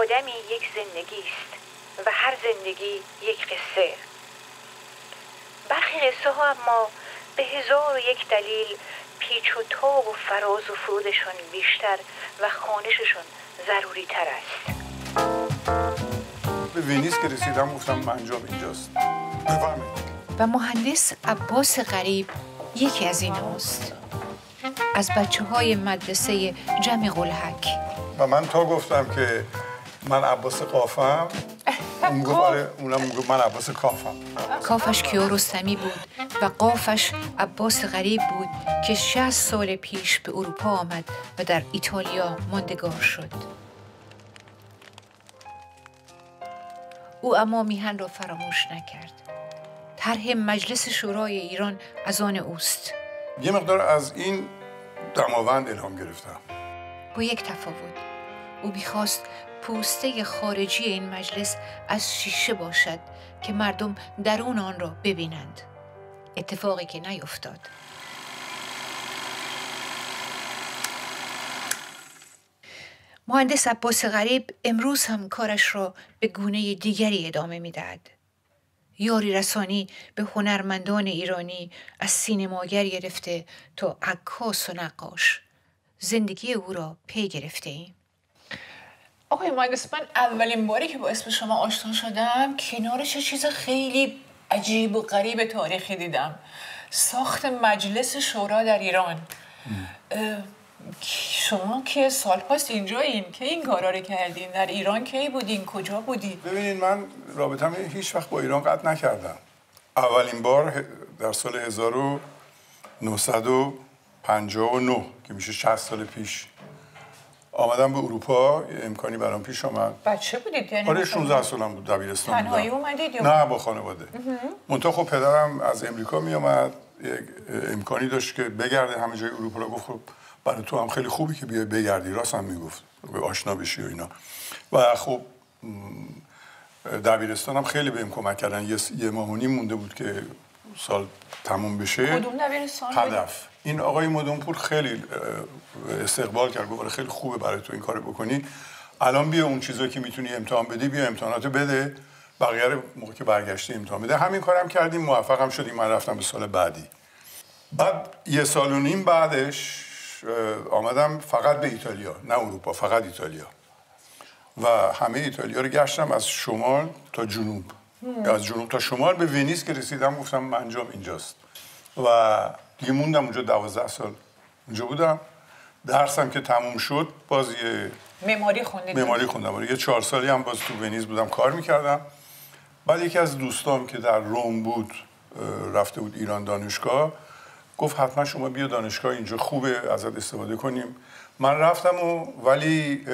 آدمی یک زندگی است و هر زندگی یک قصه. برخی قصه ها اما به 1001 دلیل پیچ و تاب و فراز و فرودشون بیشتر و خوانششون ضروری تر است. به ونیز که رسیدم گفتم منجاب اینجاست. بفرمایید. و مهندس عباس غریب یکی از ایناست، از بچه‌های مدرسه جمع قلهک. و من تا گفتم که من عباس قافم، اونم میگفت من عباس کافم. کافش کیارستمی بود و قافش عباس غریب بود که 60 سال پیش به اروپا آمد و در ایتالیا ماندگار شد. او اما میهن را فراموش نکرد. طرح مجلس شورای ایران از آن اوست. یه مقدار از این دماوند الهام گرفتم. با یک تفاوت، او می‌خواست پوسته خارجی این مجلس از شیشه باشد که مردم درون آن را ببینند. اتفاقی که نیفتاد. مهندس عباس غریب امروز هم کارش را به گونه دیگری ادامه می‌دهد. یاری رسانی به هنرمندان ایرانی از سینماگر گرفته تا عکاس و نقاش. زندگی او را پی گرفته ایم. آقای مهندس، من اولین باری که با اسم شما آشنا شدم کنارش چیز خیلی عجیب و غریب تاریخی دیدم. ساخت مجلس شورا در ایران. شما که سال پاست اینجایین، که این کارا رو کردین؟ در ایران کی بودین؟ کجا بودین؟ ببینید، من رابطه‌ام هیچ وقت با ایران قطع نکردم. اولین بار در سال 1959 که میشه 60 سال پیش آمدم به اروپا. امکانی برام پیش آمد. بچه بودید یعنی؟ آره، 16 سالم بود، دبیرستان بودم. تنهایی اومدید یا؟ نه، با خانواده. منتها خب پدرم از امریکا می اومد، یک امکانی داشت که بگرده همه جای اروپا رو. گفت خب برای تو هم خیلی خوبی که بیای بگردی. راست هم میگفت، به آشنا بشی و اینا. و خب دبیرستانم خیلی بهم کمک کردن. یه ماه و نیم مونده بود که سال تموم بشه. کدوم دبیرستان؟ هدف. این آقای مدنپور خیلی استقبال کرد، گفت خیلی خوبه برای تو این کارو بکنی. الان بیا اون چیزایی که میتونی امتحان بدی بیا امتحاناتو بده، بقیه رو موقع که برگشتی امتحان بده. همین کارم کردیم، موفقم شدیم. من رفتم به سال بعدی. بعد یه سال و نیم بعدش آمدم فقط به ایتالیا، نه اروپا، فقط ایتالیا. و همه ایتالیا رو گشتم از شمال تا جنوب. از جنوب تا شمال. به ونیز که رسیدم گفتم منجام اینجاست. و دیگه موندم اونجا 12 سال اونجا بودم. درسم که تموم شد باز یه معماری خوندید؟ معماری خوندم. یه 4 سالی هم باز تو ونیز بودم کار میکردم. بعد یکی از دوستام که در روم بود رفته بود ایران دانشگاه، گفت حتما شما بیا دانشگاه، اینجا خوبه ازت استفاده کنیم. من رفتم ولی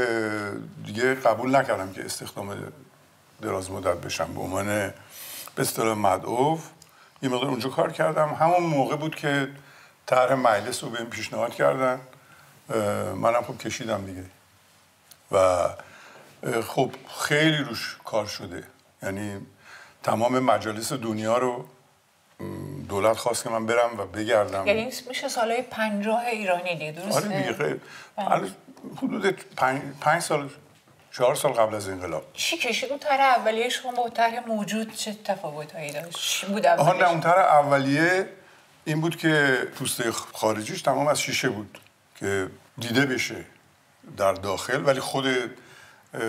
دیگه قبول نکردم که استخدام دراز مدت بشم به عنوان به اصطلاح مدعو. یه مقدار اونجا کار کردم. همون موقع بود که طرح مجلس رو بهم پیشنهاد کردن. منم خب کشیدم دیگه. و خب خیلی روش کار شده. یعنی تمام مجالس دنیا رو دولت خواست که من برم و بگردم. یعنی میشه سالهای 50 ایرانی دیگه، درسته؟ آره دیگه. خیلی حدود 5 سال 4 سال قبل از انقلاب. چی کشید اون طرح اولیه شما با طرح موجود؟ چه تفاوتایی داشت؟ چی بود اولیش؟ نه، اون طرح اولیه این بود که پوسته خارجیش تمام از شیشه بود که دیده بشه در داخل، ولی خود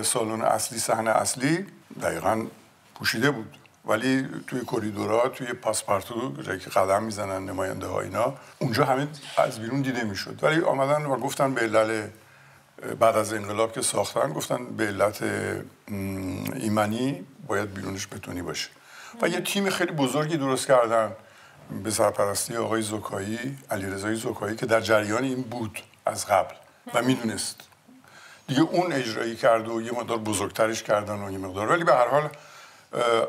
سالن اصلی، صحنه اصلی دقیقاً پوشیده بود. ولی توی کریدورها، توی پاسپارتو جایی که قدم میزنن نماینده ها اینا، اونجا همه از بیرون دیده میشد. ولی آمدن و گفتن به علت بعد از انقلاب که ساختن، گفتن به علت ایمنی باید بیرونش بتونی باشه. و یه تیم خیلی بزرگی درست کردن به سرپرستی آقای زکایی، علیرضا زکایی، که در جریان این بود از قبل و میدونست. دیگه اون اجرایی کرد و یه مقدار بزرگترش کردن و یه مقدار. ولی به هر حال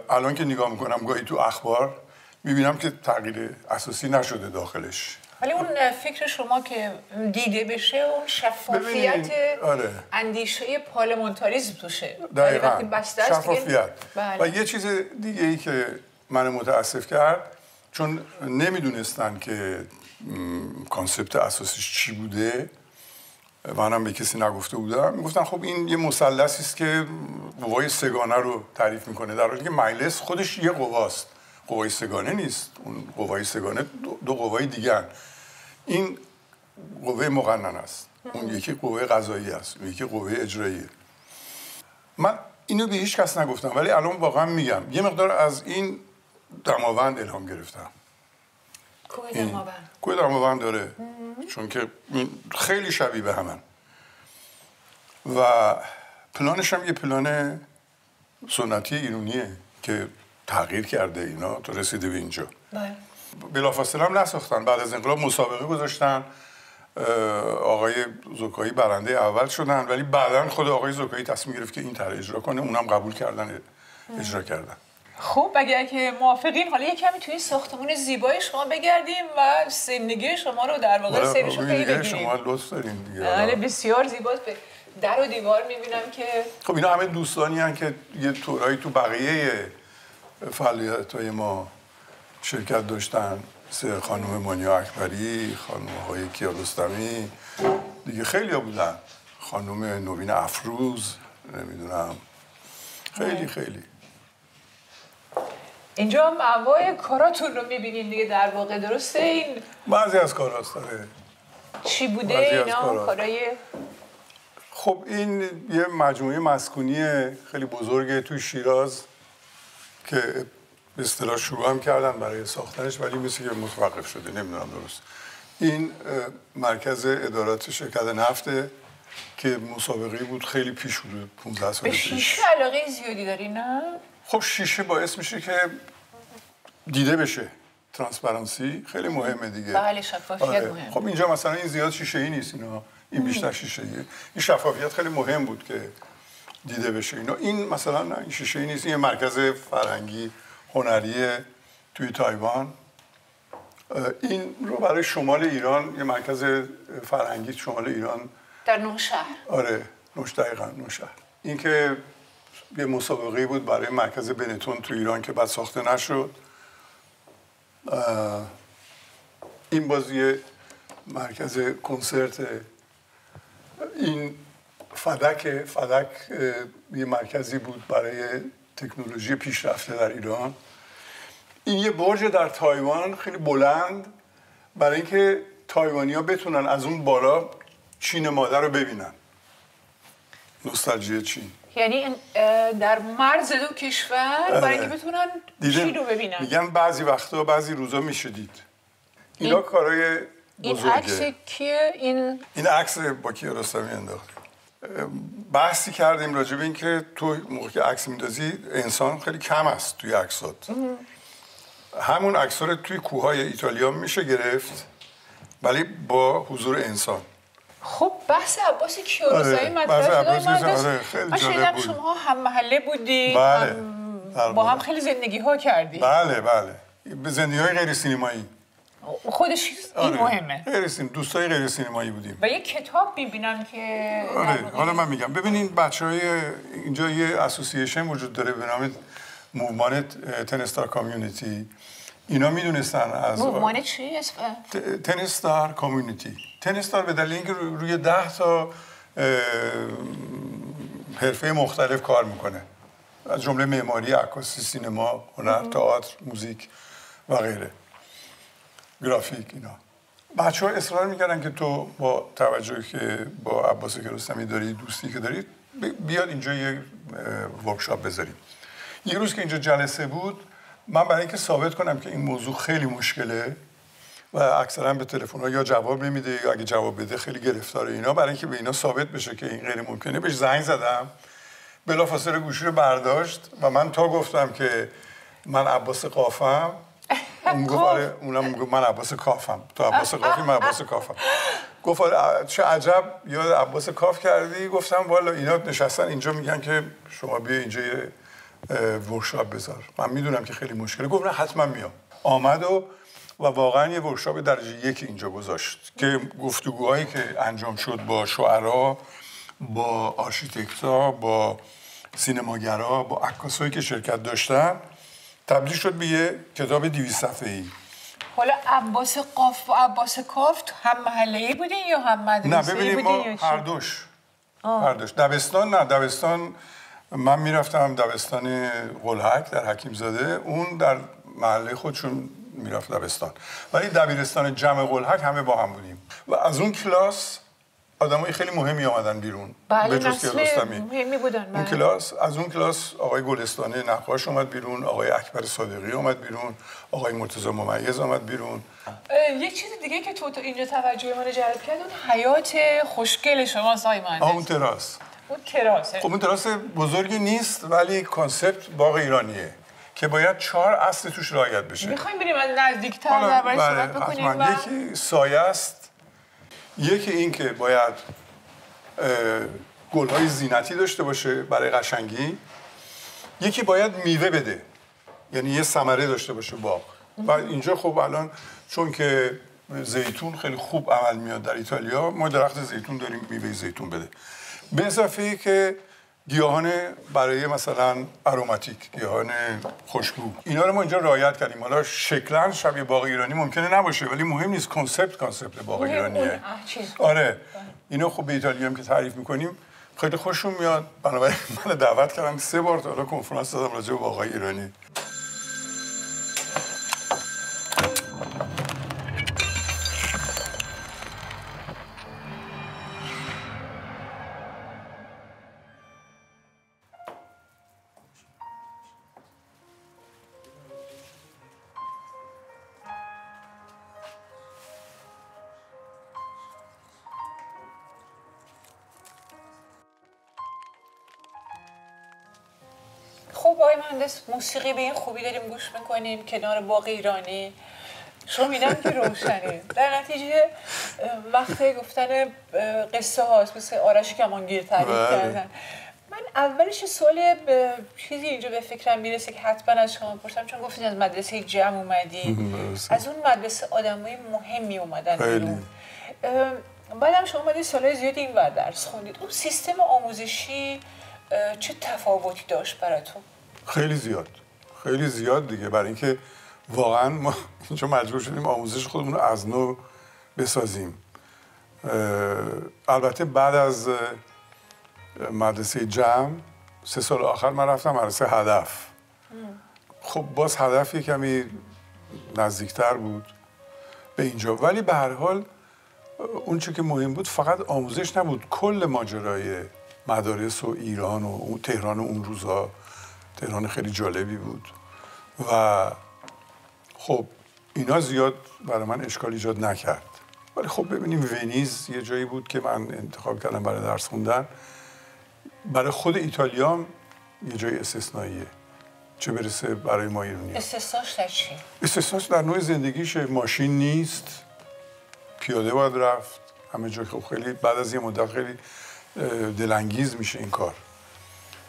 الان که نگاه میکنم گاهی تو اخبار میبینم که تغییر اساسی نشده داخلش. ولی اون فکر شما که دیده بشه، اون شفافیت اندیشه پارلمانتاریسم توشه. دقیقاً شفافیت. و یه چیز دیگه ای که من متاسف کرد، چون نمیدونستن که کانسپت اساسیش چی بوده، منم به کسی نگفته بودم، میگفتن خب این یه مثلثی است که قوای سه‌گانه رو تعریف میکنه، در حالی که مجلس خودش یه قواست، قوای سه‌گانه نیست. اون قوای سه‌گانه دو قوای دیگه. این قوه مقننه است، اون یکی قوه قضایی است، اون یکی قوه اجراییه. من اینو به هیچ کس نگفتم، ولی الان واقعا میگم یه مقدار از این دماوند الهام گرفتم. کوه دماوند داره، چون که خیلی شبیه به همن و پلانش هم یه پلان سنتی ایرانیه که تغییر کرده اینا تا رسیده به اینجا. بلافاصله هم نساختن، بعد از انقلاب مسابقه گذاشتن، آقای زکایی برنده اول شدن، ولی بعداً خود آقای زکایی تصمیم گرفت که این طرح اجرا کنه، اونم قبول کردن، اجرا کردن. خب اگر که موافقین حالا یه کمی توی ساختمون زیبای شما بگردیم و زندگی شما رو در واقع سیرش رو پی بگیریم. شما لطف دارین دیگه. بله بسیار زیباست. در و دیوار میبینم که خب اینا همه دوستانی هستن که یه طورایی تو بقیه فعالیت‌های ما شرکت داشتن، مثل خانم مانیا اکبری، خانم آقای کیارستمی، دیگه خیلی ها بودن، خانم نوین افروز، نمیدونم، خیلی. اینجا هم انواع کاراتون رو میبینین دیگه در واقع، درسته؟ این بعضی از کاراست داره. چی بوده اینا کارای؟ خب این یه مجموعه مسکونی خیلی بزرگه توی شیراز که به اصطلاح شروع هم کردن برای ساختنش، ولی مثل که متوقف شده، نمیدونم درست. این مرکز ادارات شرکت نفته که مسابقه بود، خیلی پیش بود، 15 سال پیش. به شیشه علاقه زیادی داری نه؟ خب شیشه باعث میشه که دیده بشه، ترانسپرنسی خیلی مهمه دیگه. بله شفافیت مهمه. خب اینجا مثلا این زیاد شیشه‌ای نیست، اینا این بیشتر شیشه‌ایه. این شفافیت خیلی مهم بود که دیده بشه اینا. این مثلا نه، این شیشه‌ای نیست، این مرکز فرهنگی هنری توی تایوان. این رو برای شمال ایران، یه مرکز فرهنگی شمال ایران در نوشهر. آره، نوشهر. این که یه مسابقه بود برای مرکز بنتون تو ایران که بعد ساخته نشد. این بازی مرکز کنسرت. این فدک یه مرکزی بود برای تکنولوژی پیشرفته در ایران. این یه برج در تایوان خیلی بلند، برای اینکه تایوانی‌ها بتونن از اون بالا چین مادر رو ببینن. نوستالژی چین، یعنی در مرز دو کشور برای اینکه بتونن چین رو ببینن. میگن بعضی وقتا بعضی روزا میشه دید. اینا کارهای بزرگه. این عکس کیه؟ این عکس با کیارستمی انداخته. بحثی کردیم راجع به این که تو موقع که عکس میندازی انسان خیلی کم است توی عکسات. همون عکس‌ها رو توی کوههای ایتالیا میشه گرفت، ولی با حضور انسان. خب بحث عباس کیارستمی مطرح شده. من شنیدم شما هم محله بودی، بله. با هم خیلی زندگی ها کردی. بله به زندگی‌های غیر سینمایی. خودش این مهمه. دوستای غیر سینمایی بودیم. و یک کتاب می‌بینم که حالا من میگم ببینین بچهای اینجا یه اسوسییشن وجود داره به نام موومان تن استار کامیونیتی. اینا میدونستن از موومان چی اسم؟ تن استار کامیونیتی. تن استار به دلیل اینکه روی 10 تا حرفه مختلف کار میکنه، از جمله معماری، عکاسی، سینما، هنر، تئاتر، موزیک و غیره، گرافیک. اینا بچه‌ها اصرار میکردن که تو با توجهی که با عباس کیارستمی داری، دوستی که داری، بیاد اینجا یه ورکشاپ بذاریم. یه روز که اینجا جلسه بود، من برای اینکه ثابت کنم که این موضوع خیلی مشکله و اکثرا به تلفن‌ها یا جواب نمیده یا اگه جواب بده خیلی گرفتاره اینا، برای اینکه به اینا ثابت بشه که این غیر ممکنه، بهش زنگ زدم. بلافاصله گوشی رو برداشت و من تا گفتم که من عباس قافم، اونم گفت من عباس کافم. تو عباس قافی، من عباس کافم. گفت چه عجب یاد عباس کاف کردی. گفتم والا اینا نشستن اینجا میگن که شما بیا اینجا یه ورکشاپ بذار. من میدونم که خیلی مشکله. گفت نه حتما میام. آمد و واقعا یه ورکشاپ درجه 1 اینجا گذاشت که گفتگوهایی که انجام شد با شعرا، با آرشیتکتا، با سینماگرا، با عکاسایی که شرکت داشتن، تبدیل شد به یه کتاب 200 صفحه‌ای حالا عباس قاف و عباس کاف هم محله‌ای بودین یا هم مدرسه‌ای نه ببینیم بودین ما هر دوش دبستان من میرفتم دبستان قلهک در حکیمزاده، اون در محله خودشون میرفت دبستان، ولی دبیرستان جمع قلهک همه با هم بودیم و از اون کلاس آدمای خیلی مهمی آمدن بیرون. بله نسل مهمی بودن. از اون کلاس آقای گلستانی نقاش اومد بیرون، آقای اکبر صادقی اومد بیرون، آقای مرتضی ممیز اومد بیرون. یک چیز دیگه که تو اینجا توجه من جلب کرد اون حیات خوشگل شما آقای مهندس. اون تراس. اون تراسه. خب اون تراس بزرگی نیست ولی کانسپت باغ ایرانیه که باید 4 اصل توش رعایت بشه. می‌خوایم بریم از نزدیک‌تر درباره‌اش صحبت بکنیم. یکی سایه است، یکی این که باید گل‌های زینتی داشته باشه برای قشنگی، یکی باید میوه بده، یعنی یه ثمره داشته باشه باغ. و اینجا خب الان چون که زیتون خیلی خوب عمل میاد در ایتالیا، ما درخت زیتون داریم میوه زیتون بده. به اضافه که گیاهان برای مثلا اروماتیک، گیاهان خوشبو، اینا رو ما اینجا رعایت کردیم. حالا شکلاً شبیه باغ ایرانی ممکنه نباشه ولی مهم نیست، کانسپت باغ ایرانیه. آره اینو خب به ایتالیا هم که تعریف میکنیم خیلی خوششون میاد، بنابراین من دعوت کردم 3 بار تا حالا کنفرانس دادم راجع به باغ‌های ایرانی. خب آقای مهندس موسیقی به این خوبی داریم گوش میکنیم کنار باغ ایرانی، شما میدم که روشنه. در نتیجه وقت گفتن قصه هاست مثل آرش کمانگیر تعریف کردن. من اولش سوال چیزی اینجا به فکرم میرسه که حتما از شما پرسم، چون گفتین از مدرسه جمع اومدی، از اون مدرسه آدمای مهمی اومدن بیرون. بعدم شما اومدید سالهای زیادی اینور درس خوندید. اون سیستم آموزشی چه تفاوتی داشت براتون؟ خیلی زیاد دیگه، برای اینکه واقعا ما اینجا مجبور شدیم آموزش خودمون رو از نو بسازیم. البته بعد از مدرسه جمع 3 سال آخر من رفتم مدرسه هدف. خب باز هدف یه کمی نزدیکتر بود به اینجا، ولی به هر حال اون چه که مهم بود فقط آموزش نبود، کل ماجرای مدارس و ایران و تهران و اون روزها، تهران خیلی جالبی بود و خب اینا زیاد برای من اشکال ایجاد نکرد. ولی خب ببینیم ونیز یه جایی بود که من انتخاب کردم برای درس خوندن، برای خود ایتالیا هم یه جای استثنائیه، چه برسه برای ما ایرانی. استثناش در چی؟ استثناش در نوع زندگیشه، ماشین نیست، پیاده باید رفت همه جا. خب خیلی بعد از یه مدت خیلی دلانگیز میشه این کار.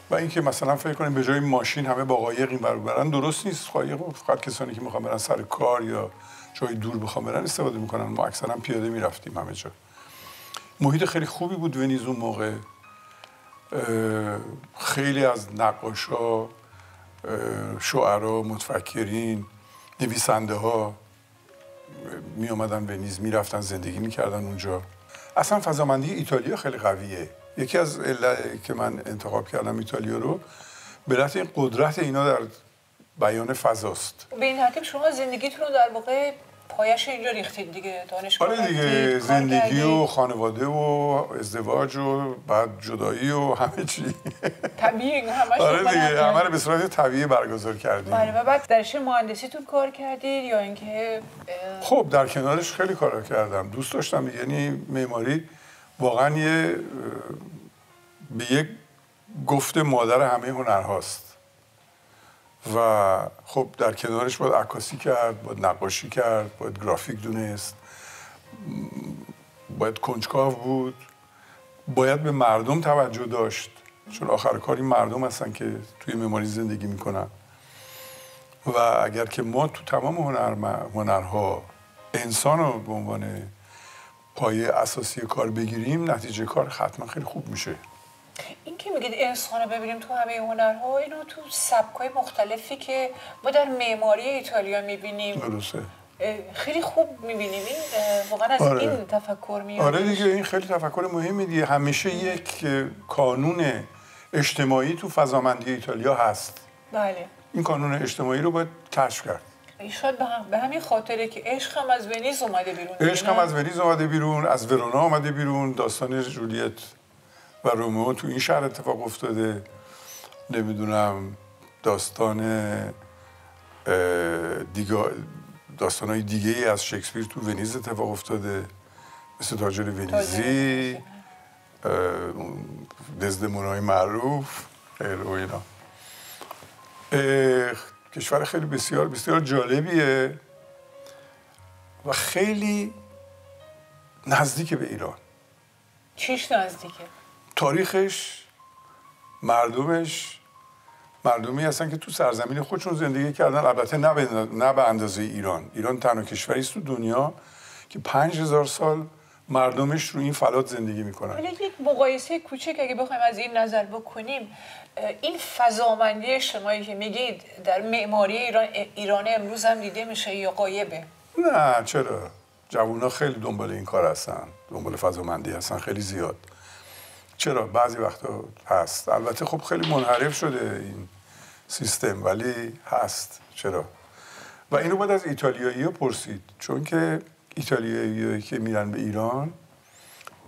و اینکه مثلا فکر کنیم به جای ماشین همه با قایق این ور برن، درست نیست. قایق فقط کسانی که میخوان برن سر کار یا جای دور بخوام برن استفاده میکنن. ما اکثرا پیاده میرفتیم همه جا. محیط خیلی خوبی بود ونیز اون موقع. خیلی از نقاشا، شاعرا، متفکرین، نویسنده ها می اومدن ونیز، میرفتن زندگی میکردن اونجا. اصلا فضامندی ایتالیا خیلی قویه. یکی از علت که من انتخاب کردم ایتالیا رو به علت این قدرت اینا در بیان فضاست. به این ترتیب شما زندگیتون رو در واقع پایش اینجا ریختید دیگه، دانشگاه. آره دیگه، زندگی و خانواده و ازدواج و بعد جدایی و همه چی طبیعی همش. آره دیگه، همه رو به صورت طبیعی برگزار کردیم. آره. و بعد در رشته مهندسیتون کار کردید یا اینکه؟ خب در کنارش خیلی کارا کردم، دوست داشتم. یعنی معماری واقعا به یک گفت مادر همه هنرهاست و خب در کنارش باید عکاسی کرد، باید نقاشی کرد، باید گرافیک دونست، باید کنجکاو بود، باید به مردم توجه داشت، چون آخر کار این مردم هستن که توی معماری زندگی میکنن. و اگر که ما تو تمام هنرها انسان رو به عنوان پایه اساسی کار بگیریم، نتیجه کار حتما خیلی خوب میشه. این که میگید انسان رو ببینیم تو همه هنرها، اینو تو سبکای مختلفی که ما در معماری ایتالیا میبینیم درسته. خیلی خوب می‌بینیم این واقعا از این تفکر میاد. آره دیگه این خیلی تفکر مهمی دیگه. همیشه یک قانون اجتماعی تو فضامندی ایتالیا هست. بله. این قانون اجتماعی رو باید کشف کرد. شاید به همین خاطره که عشق هم از ونیز اومده بیرون. عشق هم از ونیز اومده بیرون، از ورونا اومده بیرون. داستان جولیت و رومئو تو این شهر اتفاق افتاده. نمیدونم داستان داستان‌های دیگه از شکسپیر تو ونیز اتفاق افتاده، مثل تاجر ونیزی، دزدمونای معروف و اینا. کشور خیلی بسیار بسیار جالبیه و خیلی نزدیک به ایران. چیش نزدیکه؟ تاریخش، مردمی هستن که تو سرزمین خودشون زندگی کردن، البته نه به اندازه ایران. ایران تنها کشوری است تو دنیا که 5000 سال مردمش رو این فلات زندگی میکنن. ولی یک مقایسه کوچک اگه بخوایم از این نظر بکنیم، این فضامندی اجتماعی که میگید در معماری ایران امروز هم دیده میشه یا غایبه؟ نه چرا؟ جوونا خیلی دنبال این کار هستن، دنبال فضامندی هستن، خیلی زیاد. چرا؟ بعضی وقتا هست. البته خب خیلی منحرف شده این سیستم، ولی هست. چرا؟ و اینو باید از ایتالیایی‌ها پرسید، چون که ایتالیایی‌ها که میرن به ایران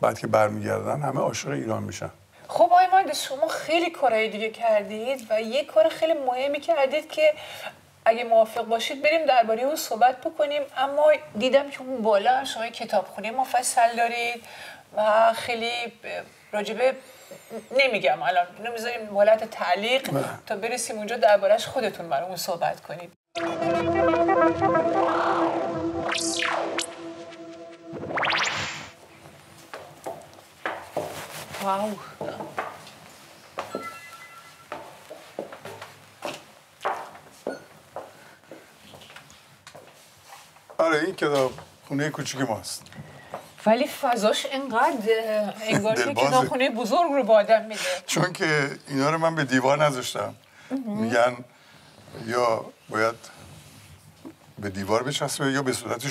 بعد که برمیگردن همه عاشق ایران میشن. خب آقای مهندس، شما خیلی کارهای دیگه کردید و یک کار خیلی مهمی کردید که اگه موافق باشید بریم درباره اون صحبت بکنیم. اما دیدم که اون بالا شما کتابخونه مفصل دارید و خیلی راجبه نمیگم الان، نمیذاریم حالت تعلیق تا برسیم اونجا درباره‌اش خودتون برامون صحبت کنید. واو. آره این کتاب خونه کوچیک ماست، ولی فضاش انقدر انگار که کتابخونه بزرگ رو با آدم میده. چون که اینا رو من به دیوار نذاشتم. میگن یا باید به دیوار بچسبه یا به صورت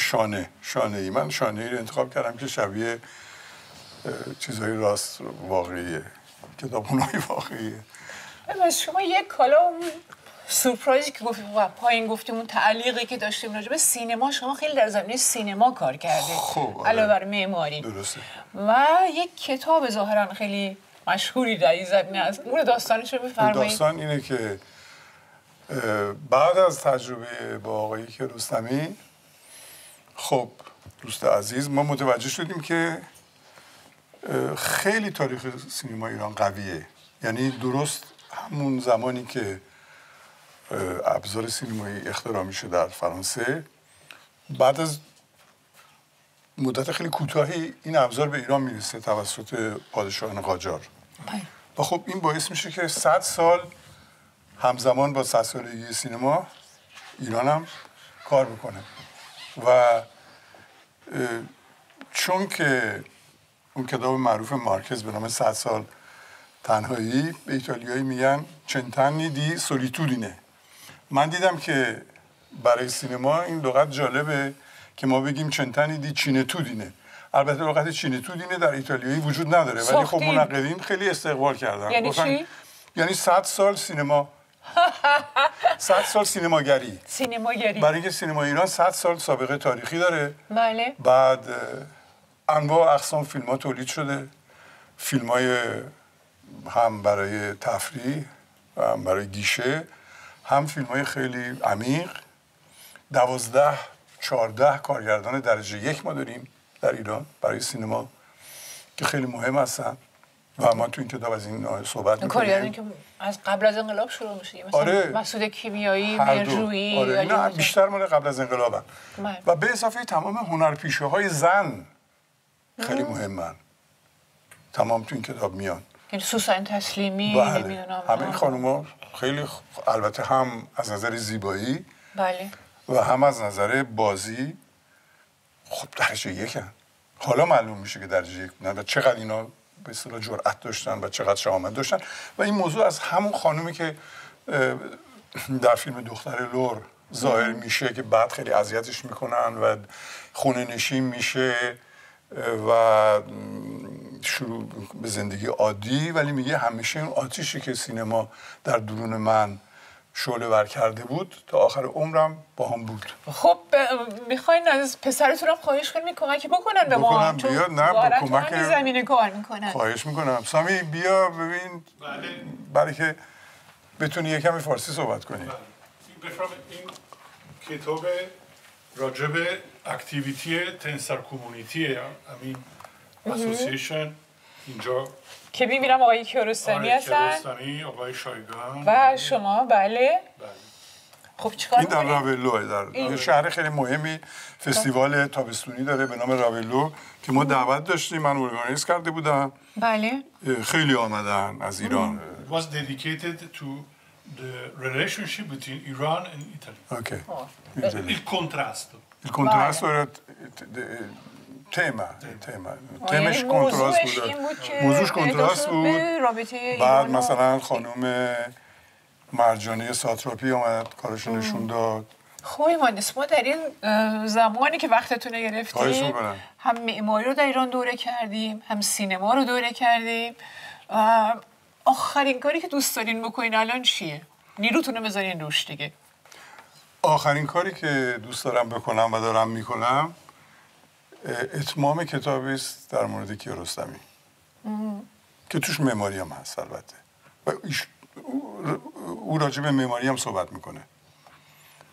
شانه‌ای. من شانه‌ای رو انتخاب کردم که شبیه چیزهای راست واقعیه، کتابخونه‌های واقعیه. از شما یک کالا اون سورپرایزی که گفتیم و پایین گفتیم اون تعلیقی که داشتیم راجع به سینما، شما خیلی در زمینه سینما کار کردید. خب علاوه بر معماری. درسته. و یک کتاب ظاهرا خیلی مشهوری در این زمینه است. اون داستانش رو بفرمایید. داستان اینه که بعد از تجربه با آقای کیارستمی، خب دوست عزیز، ما متوجه شدیم که خیلی تاریخ سینما ایران قویه. یعنی درست همون زمانی که ابزار سینمایی اختراع میشه در فرانسه، بعد از مدت خیلی کوتاهی این ابزار به ایران میرسه توسط پادشاهان قاجار. و خب این باعث میشه که 100 سال همزمان با 100 سالگی سینما ایران هم کار بکنه. و چون که اون کتاب معروف مارکز به نام 100 سال تنهایی، به ایتالیایی میگن چنتانی دی سولیتودینه. من دیدم که برای سینما این لغت جالبه که ما بگیم چنتانی دی چینتودینه. البته لغت چینتودینه در ایتالیایی وجود نداره، ولی خب منقدین خیلی استقبال کردن. یعنی چی؟ یعنی 100 سال سینما 100 سال سینماگری. برای اینکه سینما ایران 100 سال سابقه تاریخی داره. بله. بعد انواع اقسام فیلم ها تولید شده. فیلم های هم برای تفریح و هم برای گیشه، هم فیلم های خیلی عمیق. 12-14 کارگردان درجه 1 ما داریم در ایران برای سینما که خیلی مهم هستن و ما تو این کتاب از این صحبت می‌کنیم. کارگردانی که از قبل از انقلاب شروع میشه، مثلا آره. مسعود کیمیایی، مهرجویی. آره اینا بیشتر مال قبل از انقلابن. و به اضافه تمام هنرپیشه‌های زن خیلی مهمن، تمام تو این کتاب میان. یعنی سوسن تسلیمی، نمیدونم، همه این خانوما خیلی البته هم از نظر زیبایی، بله، و هم از نظر بازی خب درجه 1 هن. حالا معلوم میشه که درجه 1 بودن و چقدر اینا به اصطلاح جرأت داشتن و چقدر شجاعت داشتن. و این موضوع از همون خانومی که در فیلم دختر لور ظاهر میشه که بعد خیلی اذیتش میکنن و خونه نشین میشه و شروع به زندگی عادی، ولی میگه همیشه اون آتیشی که سینما در درون من شعله ور کرده بود تا آخر عمرم با هم بود. خب میخواین از پسرتونم خواهش کنیم کمکی بکنن به ما؟ بیا نه با کمک زمینه کار میکنن. خواهش میکنم. سامی بیا ببین. بله. برای که بتونی یه کمی فارسی صحبت کنی. بفرمایید. این کتاب راجع به اکتیویتی تنسر کمیونیتی همین اسوسییشن اینجا که میبینم آقای کیارستمی هستن. کیارستمی، آقای شایگان و شما. بله. خب چیکار این در راولو، در شهر خیلی مهمی فستیوال تابستونی داره به نام راولو که ما دعوت داشتیم، من ارگانیز کرده بودم. بله. خیلی آمدن از ایران. was dedicated to the relationship between Iran and Italy. Okay. Il contrasto. Il contrasto era تمش کنتراست بود. موضوعش کنتراست بود. بعد مثلا خانم مرجانه ساتراپی اومد کارشو نشون داد. خب مهندس، ما در این زمانی که وقتتون گرفتیم هم معماری رو در ایران دوره کردیم، هم سینما رو دوره کردیم. آخرین کاری که دوست دارین بکنین الان چیه؟ نیروتون رو بذارین روش دیگه. آخرین کاری که دوست دارم بکنم و دارم میکنم اتمام کتابی است در مورد کیارستمی که توش معماری هم هست البته و او راجع به معماری هم صحبت میکنه،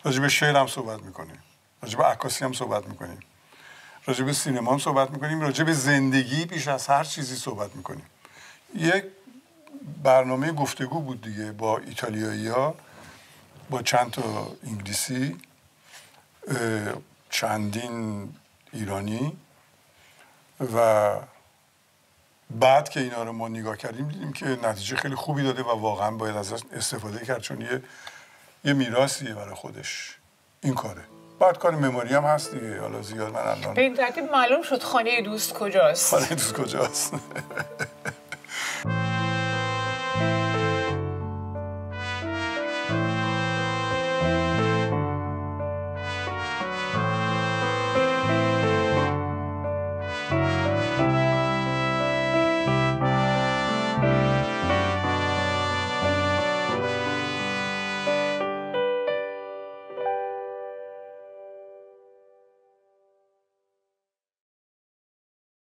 راجع به شعر هم صحبت میکنه، راجع به عکاسی هم صحبت میکنیم، راجع به سینما هم صحبت میکنیم، راجع به زندگی بیش از هر چیزی صحبت میکنیم. یک برنامه گفتگو بود دیگه با ایتالیایی‌ها، با چند تا انگلیسی، چندین ایرانی، و بعد که اینا رو ما نگاه کردیم دیدیم که نتیجه خیلی خوبی داده و واقعا باید ازش استفاده کرد، چون یه میراثیه برای خودش این کاره. بعد کار معماری هم هست دیگه. حالا زیاد من الان به این ترتیب معلوم شد خانه دوست کجاست. خانه دوست کجاست.